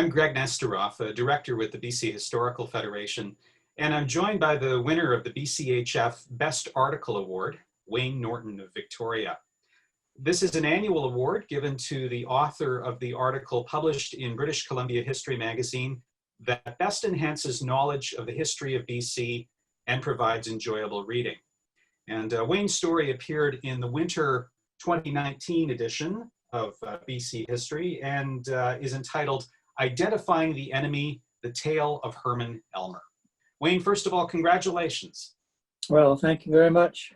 I'm Greg Nesteroff, a director with the BC Historical Federation, and I'm joined by the winner of the BCHF Best Article Award, Wayne Norton of Victoria. This is an annual award given to the author of the article published in British Columbia History magazine that best enhances knowledge of the history of BC and provides enjoyable reading. And Wayne's story appeared in the winter 2019 edition of BC History and is entitled Identifying the Enemy, the Tale of Herman Elmer. Wayne, first of all, congratulations. Well, thank you very much.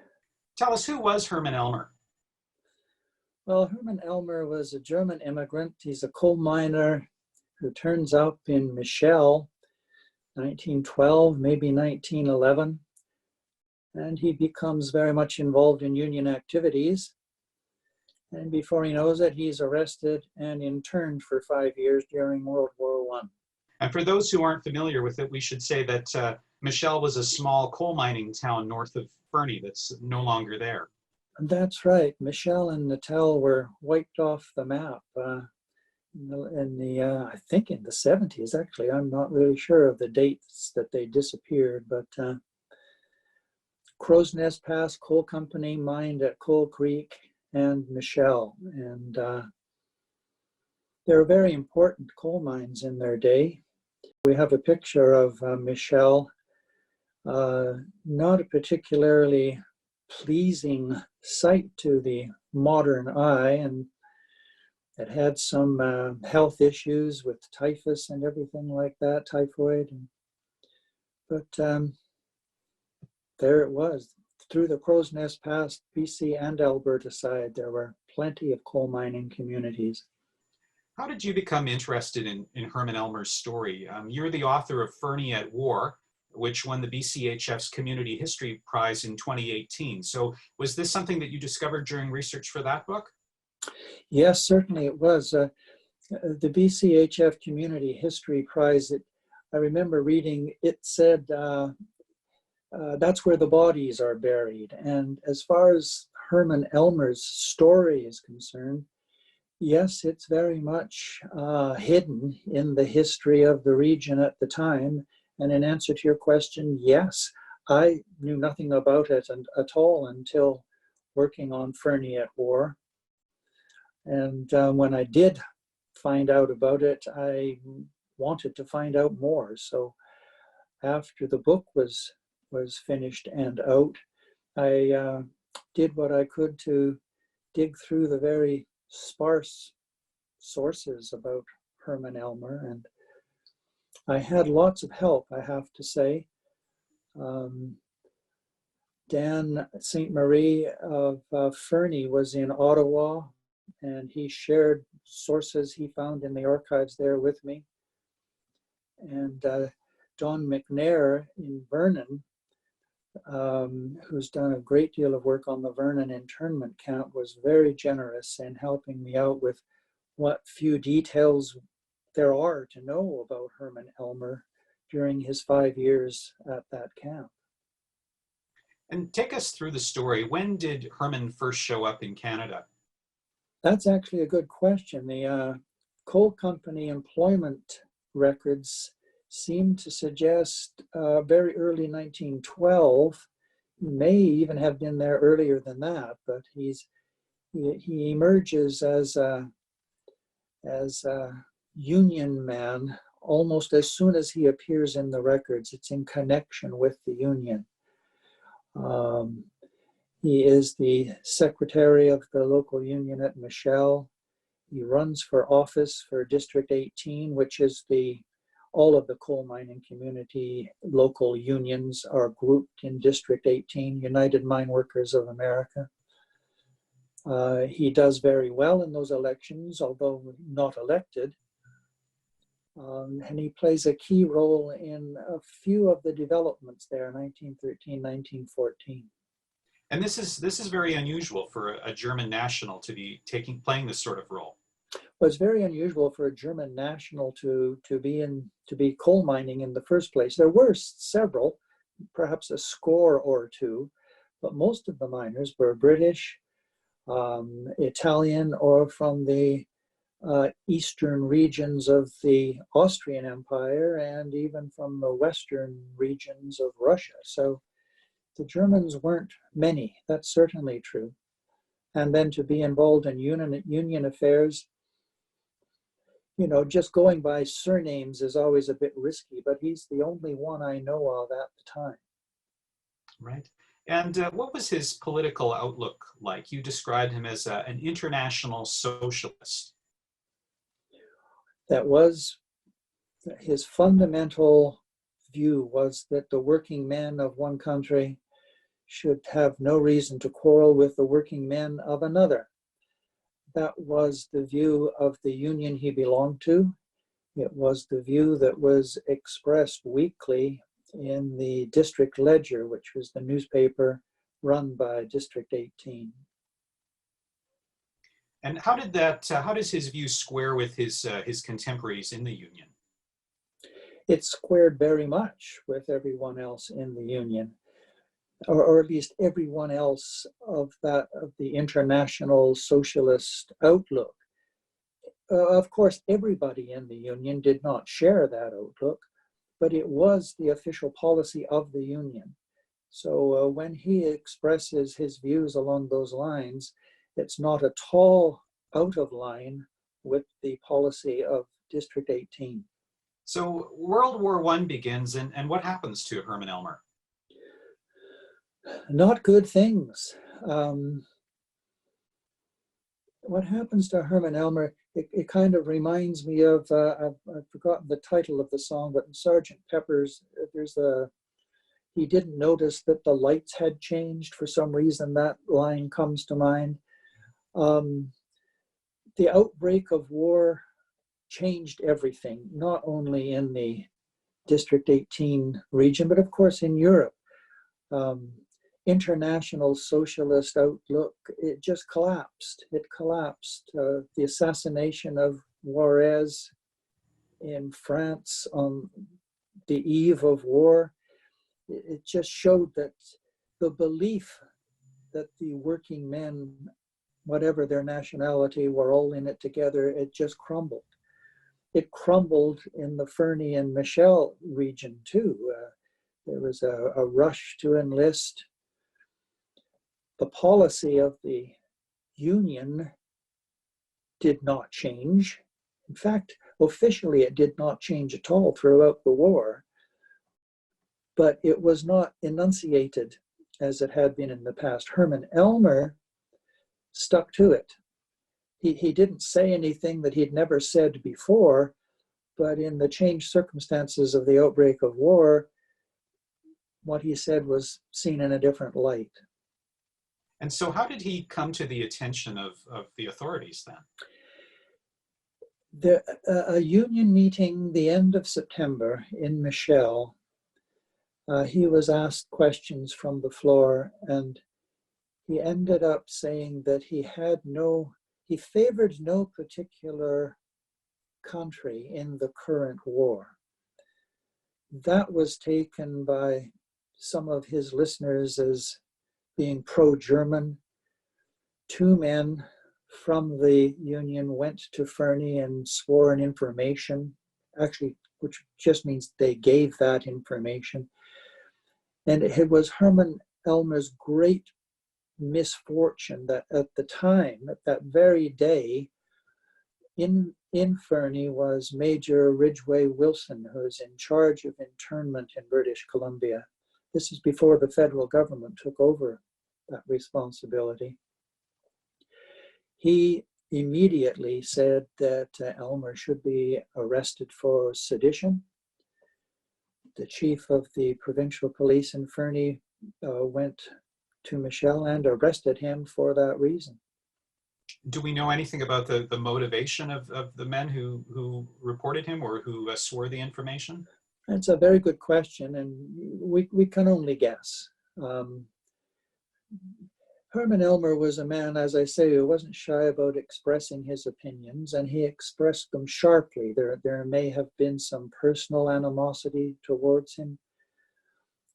Tell us, who was Herman Elmer? Well, Herman Elmer was a German immigrant. He's a coal miner who turns up in Michel, 1912, maybe 1911. And he becomes very much involved in union activities. And before he knows it, he's arrested and interned for 5 years during World War I. And for those who aren't familiar with it, we should say that Michel was a small coal mining town north of Fernie that's no longer there. That's right. Michel and Natal were wiped off the map I think in the 70s, actually. I'm not really sure of the dates that they disappeared, but Crow's Nest Pass Coal Company mined at Coal Creek and Michel. And they were very important coal mines in their day. We have a picture of Michel, not a particularly pleasing sight to the modern eye, and it had some health issues with typhus and everything like that, typhoid. But there it was. Through the Crow's Nest Pass, BC and Alberta side, there were plenty of coal mining communities. How did you become interested in Herman Elmer's story? You're the author of Fernie at War, which won the BCHF's Community History Prize in 2018. So was this something that you discovered during research for that book? Yes, certainly it was. The BCHF Community History Prize, I remember reading, it said, that's where the bodies are buried. And as far as Herman Elmer's story is concerned, yes, it's very much hidden in the history of the region at the time. And in answer to your question, yes, I knew nothing about it at all until working on Fernie at War. And when I did find out about it, I wanted to find out more. So after the book was finished and out, I did what I could to dig through the very sparse sources about Herman Elmer, and I had lots of help, I have to say. Dan St. Marie of Fernie was in Ottawa, and he shared sources he found in the archives there with me. And Don McNair in Vernon, who's done a great deal of work on the Vernon internment camp, was very generous in helping me out with what few details there are to know about Herman Elmer during his 5 years at that camp. And take us through the story. When did Herman first show up in Canada? That's actually a good question. The coal company employment records seem to suggest very early 1912. He may even have been there earlier than that, but he emerges as a union man almost as soon as he appears in the records. It's in connection with the union. He is the secretary of the local union at Michel. He runs for office for District 18, which is all of the coal mining community local unions are grouped in District 18, United Mine Workers of America. He does very well in those elections, although not elected. And he plays a key role in a few of the developments there, 1913, 1914. And this is very unusual for a German national to be playing this sort of role. Well, it's very unusual for a German national to be coal mining in the first place. There were several, perhaps a score or two, but most of the miners were British, Italian, or from the eastern regions of the Austrian Empire and even from the western regions of Russia. So the Germans weren't many, that's certainly true. And then to be involved in union affairs, you know, just going by surnames is always a bit risky, but he's the only one I know of at the time. Right. And what was his political outlook like? You described him as an international socialist. That was his fundamental view, was that the working men of one country should have no reason to quarrel with the working men of another. That was the view of the union he belonged to. It was the view that was expressed weekly in the District Ledger, which was the newspaper run by District 18. And how did that? How does his view square with his contemporaries in the Union? It squared very much with everyone else in the Union, or at least everyone else of the international socialist outlook. Of course, everybody in the Union did not share that outlook, but it was the official policy of the Union. So when he expresses his views along those lines, it's not at all out of line with the policy of District 18. So World War I begins, and what happens to Herman Elmer? Not good things. What happens to Herman Elmer, it kind of reminds me of, I've forgotten the title of the song, but in Sgt. Pepper's, he didn't notice that the lights had changed. For some reason, that line comes to mind. The outbreak of war changed everything, not only in the District 18 region, but of course in Europe. International socialist outlook, it just collapsed. It collapsed. The assassination of Juarez in France on the eve of war, it just showed that the belief that the working men, whatever their nationality, were all in it together, it just crumbled. It crumbled in the Fernie and Michel region too. There was a rush to enlist. The policy of the Union did not change. In fact, officially it did not change at all throughout the war, but it was not enunciated as it had been in the past. Herman Elmer stuck to it. He didn't say anything that he'd never said before, but in the changed circumstances of the outbreak of war, what he said was seen in a different light. And so how did he come to the attention of the authorities then? A union meeting the end of September in Michel, he was asked questions from the floor, and he ended up saying that he favored no particular country in the current war. That was taken by some of his listeners as being pro-German. Two men from the Union went to Fernie and swore an information, actually, which just means they gave that information. And it was Herman Elmer's great misfortune that at the time, at that very day, in Fernie was Major Ridgway Wilson, who was in charge of internment in British Columbia. This is before the federal government took over that responsibility. He immediately said that Elmer should be arrested for sedition. The chief of the provincial police in Fernie went to Michel and arrested him for that reason. Do we know anything about the motivation of the men who reported him or who swore the information? That's a very good question, and we can only guess. Herman Elmer was a man, as I say, who wasn't shy about expressing his opinions, and he expressed them sharply. There may have been some personal animosity towards him.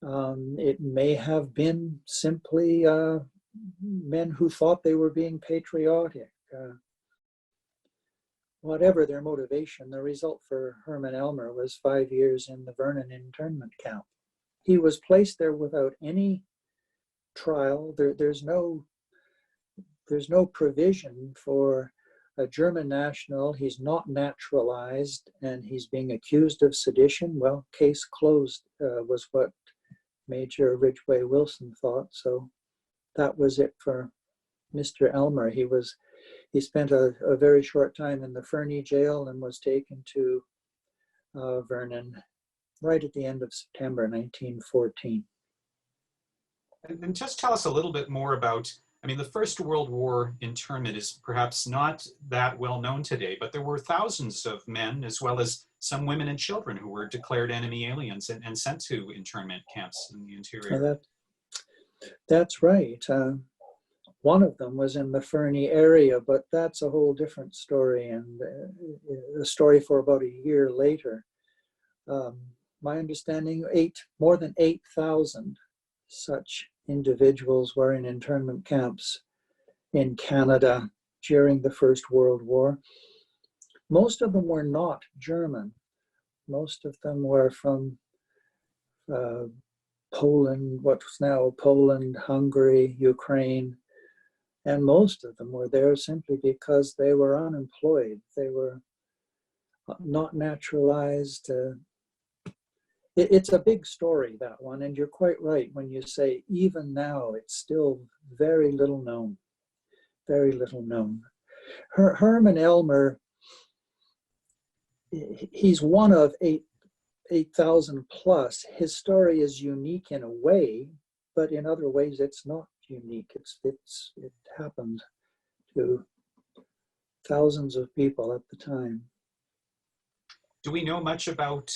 It may have been simply men who thought they were being patriotic. whatever their motivation, the result for Herman Elmer was 5 years in the Vernon internment camp. He was placed there without any trial. There's no provision for a German national. He's not naturalized, and he's being accused of sedition. Well, case closed was what Major Ridgway Wilson thought. So that was it for Mr. Elmer. He spent a very short time in the Fernie jail and was taken to Vernon right at the end of September 1914. And just tell us a little bit more about, I mean, the First World War internment is perhaps not that well known today, but there were thousands of men as well as some women and children who were declared enemy aliens and sent to internment camps in the interior. That's right. One of them was in the Fernie area, but that's a whole different story, and a story for about a year later. My understanding, more than 8,000 such individuals were in internment camps in Canada during the First World War. Most of them were not German. Most of them were from Poland, what's now Poland, Hungary, Ukraine, and most of them were there simply because they were unemployed. They were not naturalized. It's a big story, that one, and you're quite right when you say even now it's still very little known, very little known. Herman Elmer, he's one of 8,000 plus. His story is unique in a way, but in other ways it's not unique. It happened to thousands of people at the time. Do we know much about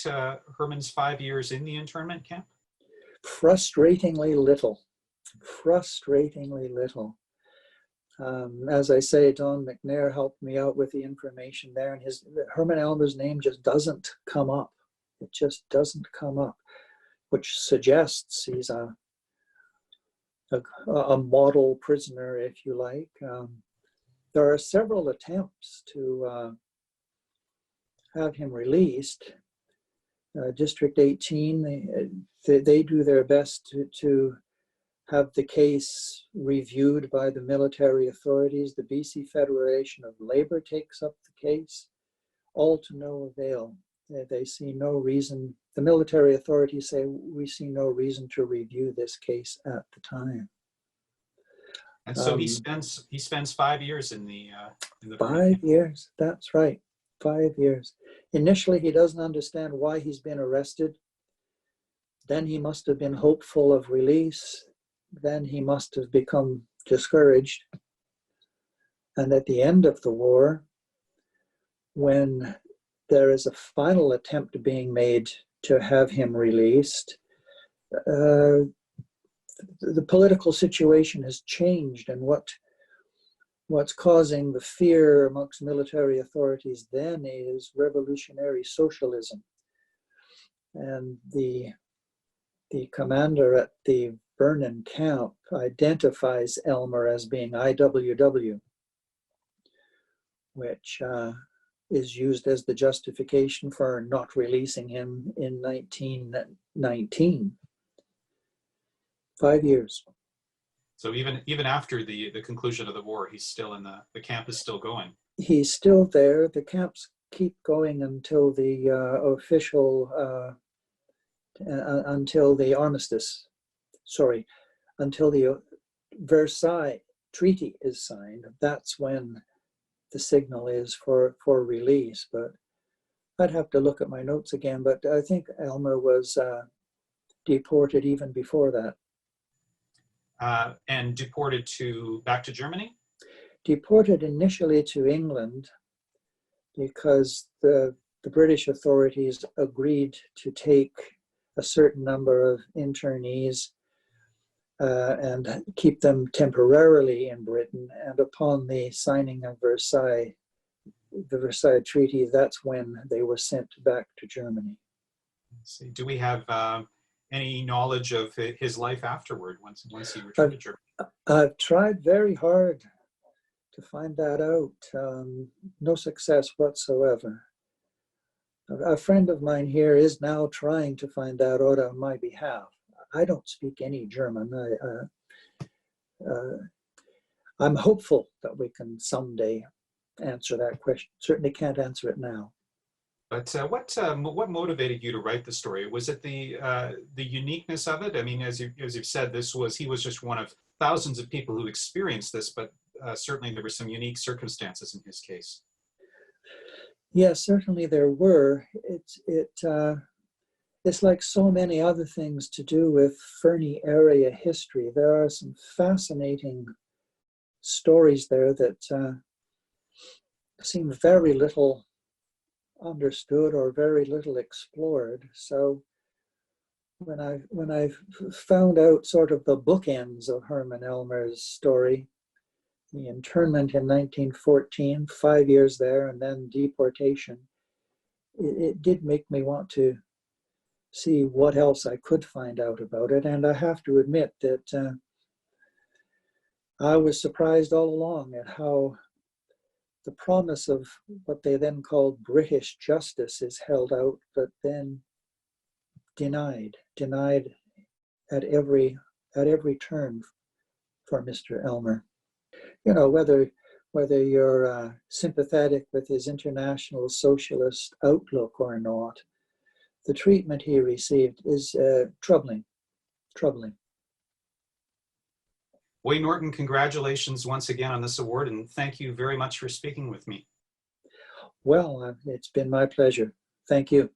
Herman's 5 years in the internment camp? Frustratingly little. Frustratingly little. As I say, Don McNair helped me out with the information there, and Herman Elmer's name just doesn't come up. It just doesn't come up, which suggests he's a model prisoner, if you like. There are several attempts to have him released. District 18, they do their best to have the case reviewed by the military authorities. The BC Federation of Labor takes up the case, all to no avail. They see no reason, the military authorities say, we see no reason to review this case at the time. And so he spends 5 years in the 5 years, that's right, 5 years. Initially, he doesn't understand why he's been arrested. Then he must have been hopeful of release. Then he must have become discouraged. And at the end of the war, when there is a final attempt being made to have him released, the political situation has changed, and what's causing the fear amongst military authorities then is revolutionary socialism. And the commander at the Vernon camp identifies Elmer as being IWW, which is used as the justification for not releasing him in 1919. 5 years. So even after the conclusion of the war, he's still in the camp is still going. He's still there. The camps keep going until the until the armistice. Sorry, until the Versailles Treaty is signed. That's when the signal is for release. But I'd have to look at my notes again. But I think Elmer was deported even before that. And deported back to Germany? Deported initially to England because the British authorities agreed to take a certain number of internees and keep them temporarily in Britain. And upon the signing of the Versailles Treaty, that's when they were sent back to Germany. Let's see. Do we have any knowledge of his life afterward once he returned to Germany? I've tried very hard find that out. No success whatsoever. A friend of mine here is now trying to find that out on my behalf. I don't speak any German. I'm hopeful that we can someday answer that question. Certainly can't answer it now. But what motivated you to write the story? Was it the uniqueness of it? I mean, as you've said, he was just one of thousands of people who experienced this, but certainly there were some unique circumstances in his case. Yes, certainly there were. It's like so many other things to do with Fernie area history. There are some fascinating stories there that seem very little understood or very little explored. So when I found out sort of the bookends of Herman Elmer's story, the internment in 1914, 5 years there, and then deportation, it did make me want to see what else I could find out about it. And I have to admit that I was surprised all along at how the promise of what they then called British justice is held out, but then denied at every turn for Mr. Elmer. You know, whether you're sympathetic with his international socialist outlook or not, the treatment he received is troubling. Wayne Norton, congratulations once again on this award, and thank you very much for speaking with me. Well, it's been my pleasure. Thank you.